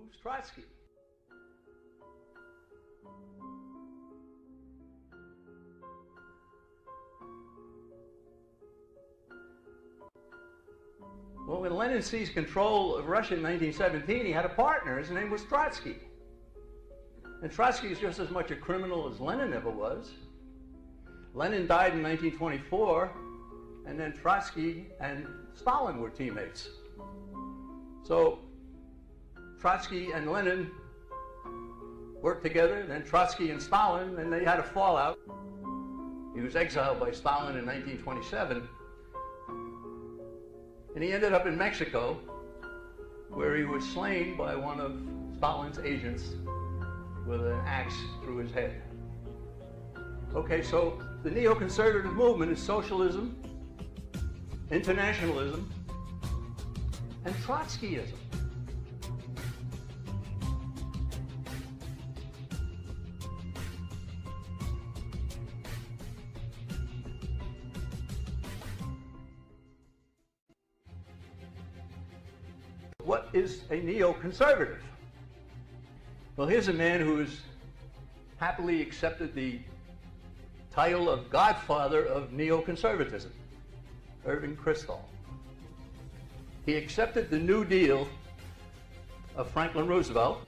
Who's Trotsky? Well, when Lenin seized control of Russia in 1917, he had a partner. His name was Trotsky. And Trotsky is just as much a criminal as Lenin ever was. Lenin died in 1924, and then Trotsky and Stalin were teammates. So Trotsky and Lenin worked together, then Trotsky and Stalin, and they had a fallout. He was exiled by Stalin in 1927. And he ended up in Mexico, where he was slain by one of Stalin's agents with an axe through his head. Okay, so the neoconservative movement is socialism, internationalism, and Trotskyism. What is a neoconservative? Well, here's a man who has happily accepted the title of godfather of neoconservatism, Irving Kristol. He accepted the New Deal of Franklin Roosevelt,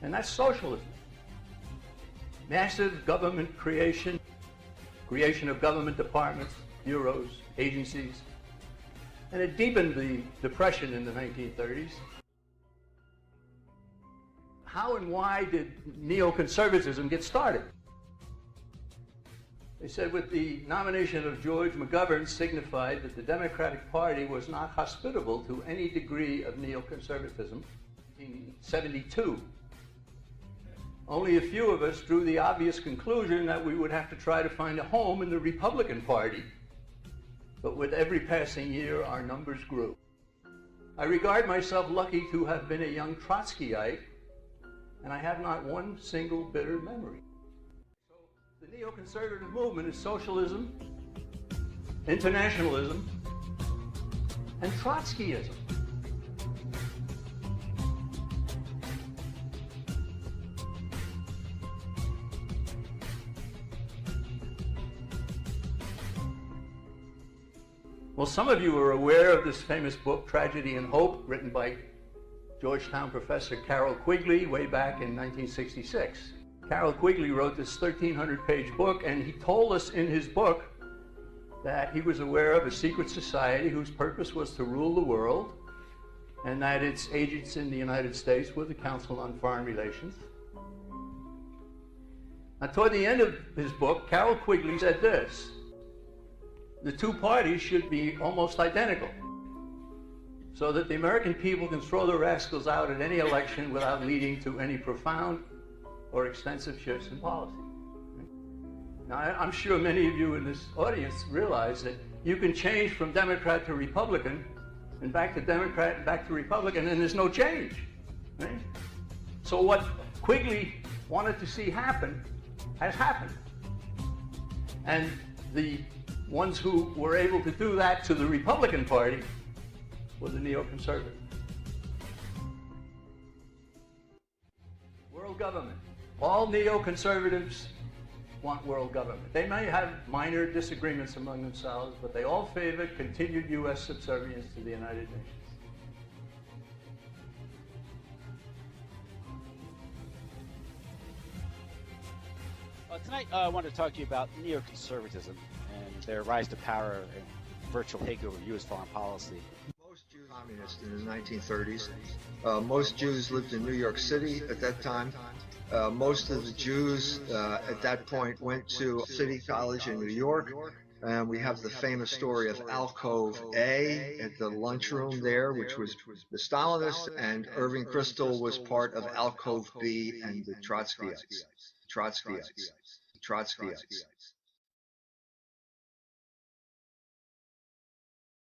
and that's socialism. Massive government creation of government departments, bureaus, agencies, and it deepened the Depression in the 1930s. How and why did neoconservatism get started? They said with the nomination of George McGovern signified that the Democratic Party was not hospitable to any degree of neoconservatism. In 1972, only a few of us drew the obvious conclusion that we would have to try to find a home in the Republican Party. But with every passing year, our numbers grew. I regard myself lucky to have been a young Trotskyite, and I have not one single bitter memory. So the neoconservative movement is socialism, internationalism, and Trotskyism. Well, some of you are aware of this famous book, Tragedy and Hope, written by Georgetown professor Carroll Quigley way back in 1966. Carroll Quigley wrote this 1,300-page book, and he told us in his book that he was aware of a secret society whose purpose was to rule the world, and that its agents in the United States were the Council on Foreign Relations. Now, toward the end of his book, Carroll Quigley said this: the two parties should be almost identical, so that the American people can throw the rascals out at any election without leading to any profound or extensive shifts in policy. Now, I'm sure many of you in this audience realize that you can change from Democrat to Republican, and back to Democrat, and back to Republican, and there's no change. Right? So what Quigley wanted to see happen has happened. And the ones who were able to do that to the Republican Party were the neoconservatives. World government. All neoconservatives want world government. They may have minor disagreements among themselves, but they all favor continued U.S. subservience to the United Nations. Tonight I want to talk to you about neoconservatism and their rise to power and virtual takeover of U.S. foreign policy. Most Jews were communists in the 1930s. Most Jews lived in New York City at that time. Most of the Jews at that point went to City College in New York. And we have the famous story of Alcove A at the lunchroom there, which was the Stalinists, and Irving Kristol was part of Alcove B and the Trotskyists.